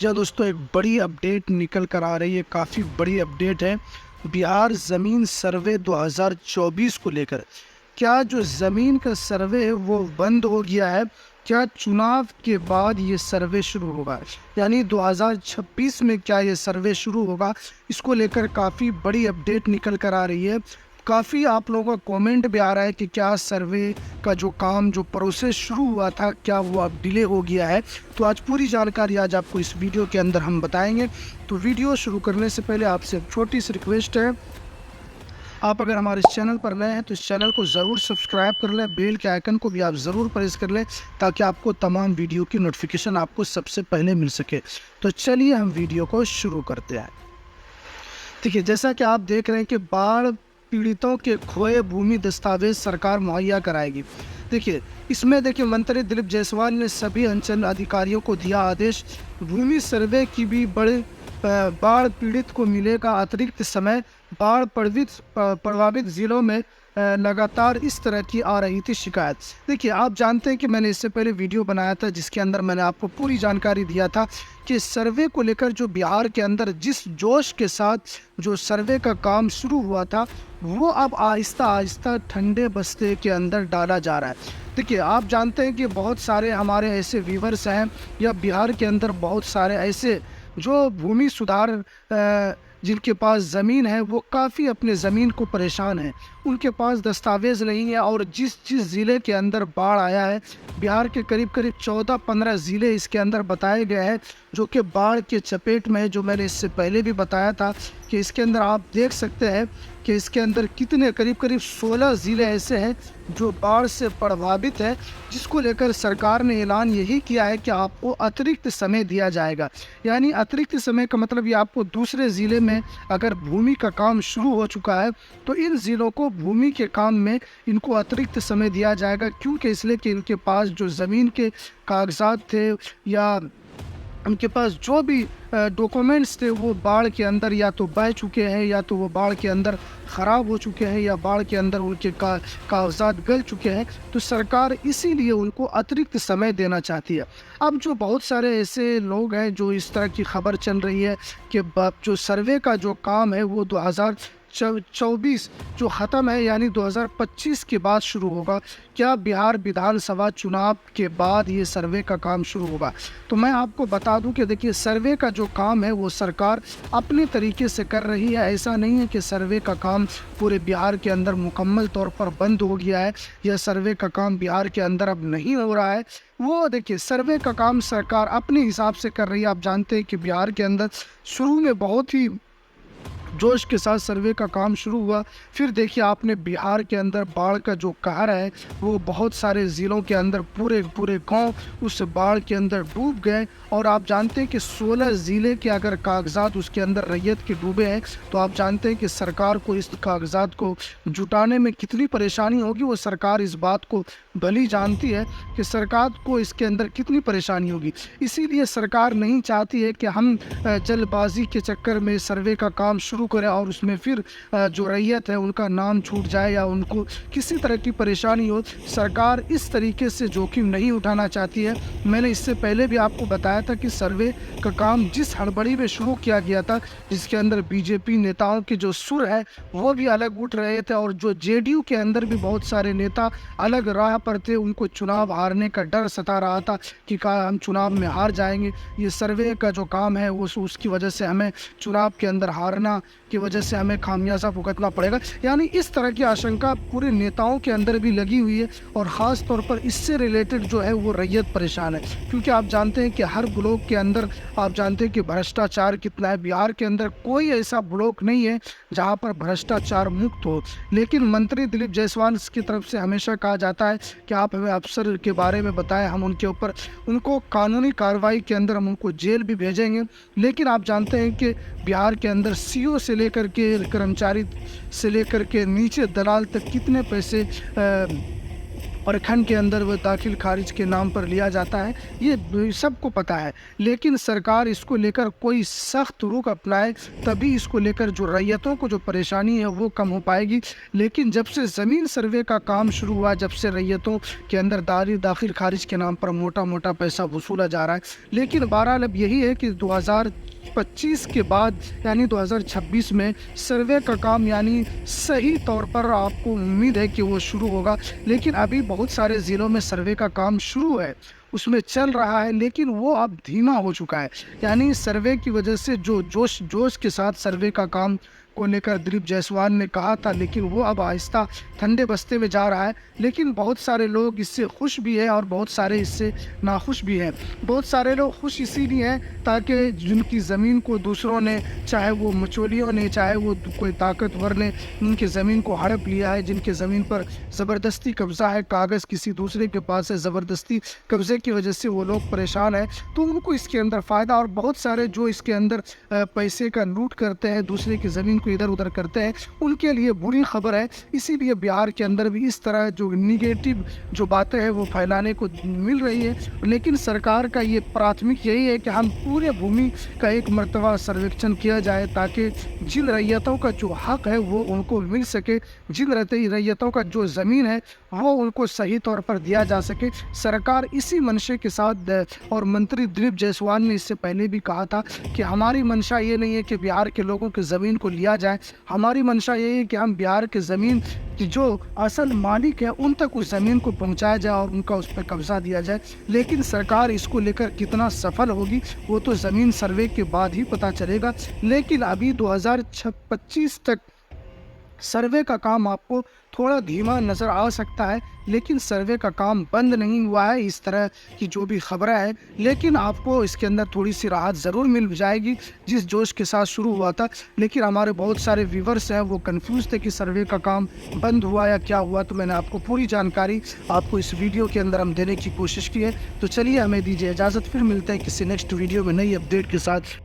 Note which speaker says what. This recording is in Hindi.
Speaker 1: जी हाँ दोस्तों, एक बड़ी अपडेट निकल कर आ रही है। काफ़ी बड़ी अपडेट है बिहार ज़मीन सर्वे 2024 को लेकर। क्या जो ज़मीन का सर्वे है वो बंद हो गया है? क्या चुनाव के बाद ये सर्वे शुरू होगा, यानी 2026 में क्या ये सर्वे शुरू होगा? इसको लेकर काफ़ी बड़ी अपडेट निकल कर आ रही है। काफ़ी आप लोगों का कमेंट भी आ रहा है कि क्या सर्वे का जो काम, जो प्रोसेस शुरू हुआ था, क्या वो अब डिले हो गया है? तो आज पूरी जानकारी आज आपको इस वीडियो के अंदर हम बताएंगे। तो वीडियो शुरू करने से पहले आपसे एक छोटी सी रिक्वेस्ट है, आप अगर हमारे इस चैनल पर नए हैं तो इस चैनल को ज़रूर सब्सक्राइब कर लें, बेल के आइकन को भी आप ज़रूर प्रेस कर लें ताकि आपको तमाम वीडियो की नोटिफिकेशन आपको सबसे पहले मिल सके। तो चलिए हम वीडियो को शुरू करते हैं। देखिए, जैसा कि आप देख रहे हैं कि बाढ़ पीड़ितों के खोए भूमि दस्तावेज सरकार मुहैया कराएगी। देखिए, इसमें मंत्री दिलीप जायसवाल ने सभी अंचल अधिकारियों को दिया आदेश। भूमि सर्वे की भी बाढ़ पीड़ित को मिलेगा अतिरिक्त समय। बाढ़ प्रभावित जिलों में लगातार इस तरह की आ रही थी शिकायत। देखिए, आप जानते हैं कि मैंने इससे पहले वीडियो बनाया था जिसके अंदर मैंने आपको पूरी जानकारी दिया था कि सर्वे को लेकर जो बिहार के अंदर जिस जोश के साथ जो सर्वे का काम शुरू हुआ था, वो अब आहिस्ता आहिस्ता ठंडे बस्ते के अंदर डाला जा रहा है। देखिए, आप जानते हैं कि बहुत सारे हमारे ऐसे व्यूवर्स हैं या बिहार के अंदर बहुत सारे ऐसे जो भूमि सुधार जिनके पास ज़मीन है, वो काफ़ी अपने ज़मीन को परेशान हैं। उनके पास दस्तावेज़ नहीं है और जिस ज़िले के अंदर बाढ़ आया है, बिहार के करीब 14-15 ज़िले इसके अंदर बताए गए हैं जो कि बाढ़ के चपेट में है। जो मैंने इससे पहले भी बताया था कि इसके अंदर आप देख सकते हैं कि इसके अंदर कितने करीब 16 ज़िले ऐसे हैं जो बाढ़ से प्रभावित है, जिसको लेकर सरकार ने ऐलान यही किया है कि आपको अतिरिक्त समय दिया जाएगा। यानी अतिरिक्त समय का मतलब ये आपको दूसरे ज़िले में अगर भूमि का काम शुरू हो चुका है तो इन ज़िलों को भूमि के काम में इनको अतिरिक्त समय दिया जाएगा। क्योंकि इसलिए कि इनके पास जो ज़मीन के कागजात थे या उनके पास जो भी डॉक्यूमेंट्स थे वो बाढ़ के अंदर या तो बह चुके हैं, या तो वो बाढ़ के अंदर ख़राब हो चुके हैं, या बाढ़ के अंदर उनके कागजात गल चुके हैं। तो सरकार इसीलिए उनको अतिरिक्त समय देना चाहती है। अब जो बहुत सारे ऐसे लोग हैं जो इस तरह की खबर चल रही है कि जो सर्वे का जो काम है वो 2024 जो ख़त्म है, यानी 2025 के बाद शुरू होगा। क्या बिहार विधानसभा चुनाव के बाद ये सर्वे का काम शुरू होगा? तो मैं आपको बता दूं कि देखिए, सर्वे का जो काम है वो सरकार अपने तरीके से कर रही है। ऐसा नहीं है कि सर्वे का काम पूरे बिहार के अंदर मुकम्मल तौर पर बंद हो गया है या सर्वे का काम बिहार के अंदर अब नहीं हो रहा है। वो देखिए, सर्वे का काम सरकार अपने हिसाब से कर रही है। आप जानते हैं कि बिहार के अंदर शुरू में बहुत ही जोश के साथ सर्वे का काम शुरू हुआ, फिर देखिए आपने बिहार के अंदर बाढ़ का जो कहर है वो बहुत सारे ज़िलों के अंदर पूरे गांव उस बाढ़ के अंदर डूब गए। और आप जानते हैं कि 16 ज़िले के अगर कागजात उसके अंदर रैयत के डूबे हैं तो आप जानते हैं कि सरकार को इस कागजात को जुटाने में कितनी परेशानी होगी। वो सरकार इस बात को भली जानती है कि सरकार को इसके अंदर कितनी परेशानी होगी। इसीलिए सरकार नहीं चाहती है कि हम जल्दबाजी के चक्कर में सर्वे का काम शुरू करें और उसमें फिर जो रैयत है उनका नाम छूट जाए या उनको किसी तरह की परेशानी हो। सरकार इस तरीके से जोखिम नहीं उठाना चाहती है। मैंने इससे पहले भी आपको बताया था कि सर्वे का काम जिस हड़बड़ी में शुरू किया गया था, जिसके अंदर बीजेपी नेताओं के जो सुर है वो भी अलग उठ रहे थे और जो जेडीयू के अंदर भी बहुत सारे नेता अलग राह पर थे। उनको चुनाव हारने का डर सता रहा था कि हम चुनाव में हार जाएंगे, ये सर्वे का जो काम है वो उसकी वजह से हमें चुनाव के अंदर हारना की वजह से हमें खामियाजा भुगतना पड़ेगा। यानी इस तरह की आशंका पूरे नेताओं के अंदर भी लगी हुई है और ख़ास तौर पर इससे रिलेटेड जो है वो रैयत परेशान है। क्योंकि आप जानते हैं कि हर ब्लॉक के अंदर आप जानते हैं कि भ्रष्टाचार कितना है। बिहार के अंदर कोई ऐसा ब्लॉक नहीं है जहां पर भ्रष्टाचार मुक्त हो। लेकिन मंत्री दिलीप जायसवाल की तरफ से हमेशा कहा जाता है कि आप हमें अफसर के बारे में बताएं, हम उनके ऊपर उनको कानूनी कार्रवाई के अंदर हम उनको जेल भी भेजेंगे। लेकिन आप जानते हैं कि बिहार के अंदर सीओ से लेकर के कर्मचारी से लेकर के नीचे दलाल तक कितने पैसे प्रखंड के अंदर वो दाखिल खारिज के नाम पर लिया जाता है, ये सबको पता है। लेकिन सरकार इसको लेकर कोई सख्त रुख अपनाए, तभी इसको लेकर जो रैयतों को जो परेशानी है वो कम हो पाएगी। लेकिन जब से ज़मीन सर्वे का काम शुरू हुआ, जब से रैयतों के अंदर दाखिल खारिज के नाम पर मोटा मोटा पैसा वसूला जा रहा है। लेकिन बहरहाल अब यही है कि 2025 के बाद यानी 2026 में सर्वे का काम यानी सही तौर पर आपको उम्मीद है कि वो शुरू होगा। लेकिन अभी बहुत सारे ज़िलों में सर्वे का काम शुरू है, उसमें चल रहा है, लेकिन वो अब धीमा हो चुका है। यानी सर्वे की वजह से जो जोश के साथ सर्वे का काम को लेकर दिलीप जायसवाल ने कहा था, लेकिन वो अब आहिस्ता ठंडे बस्ते में जा रहा है। लेकिन बहुत सारे लोग इससे खुश भी हैं और बहुत सारे इससे नाखुश भी हैं। बहुत सारे लोग खुश इसीलिए हैं ताकि जिनकी ज़मीन को दूसरों ने, चाहे वो मचोलियों ने, चाहे वो कोई ताकतवर ने उनकी ज़मीन को हड़प लिया है, जिनके ज़मीन पर ज़बरदस्ती कब्ज़ा है, कागज़ किसी दूसरे के पास है, ज़बरदस्ती कब्ज़े की वजह से वो लोग परेशान हैं, तो उनको इसके अंदर फ़ायदा। और बहुत सारे जो इसके अंदर पैसे का लूट करते हैं, दूसरे की ज़मीन को इधर उधर करते हैं, उनके लिए बुरी खबर है। इसीलिए बिहार के अंदर भी इस तरह जो निगेटिव जो बातें हैं वो फैलाने को मिल रही है। लेकिन सरकार का ये प्राथमिक यही है कि हम पूरे भूमि का एक मर्तबा सर्वेक्षण किया जाए, ताकि जिन रैयतों का जो हक है वो उनको मिल सके, जिन रैयतों का जो ज़मीन है वो उनको सही तौर पर दिया जा सके। सरकार इसी मंशे के साथ, और मंत्री दिलीप जायसवाल ने इससे पहले भी कहा था कि हमारी मंशा ये नहीं है कि बिहार के लोगों की ज़मीन को लिया जाए, हमारी मंशा ये है कि हम बिहार के ज़मीन की जो असल मालिक है उन तक उस ज़मीन को पहुंचाया जाए और उनका उस पर कब्ज़ा दिया जाए। लेकिन सरकार इसको लेकर कितना सफल होगी वो तो ज़मीन सर्वे के बाद ही पता चलेगा। लेकिन अभी 2025 तक सर्वे का काम आपको थोड़ा धीमा नज़र आ सकता है, लेकिन सर्वे का काम बंद नहीं हुआ है, इस तरह की जो भी खबरें हैं। लेकिन आपको इसके अंदर थोड़ी सी राहत ज़रूर मिल जाएगी जिस जोश के साथ शुरू हुआ था। लेकिन हमारे बहुत सारे व्यूवर्स हैं वो कंफ्यूज थे कि सर्वे का काम बंद हुआ या क्या हुआ, तो मैंने आपको पूरी जानकारी आपको इस वीडियो के अंदर हम देने की कोशिश की है। तो चलिए हमें दीजिए इजाज़त, फिर मिलते हैं किसी नेक्स्ट वीडियो में नई अपडेट के साथ।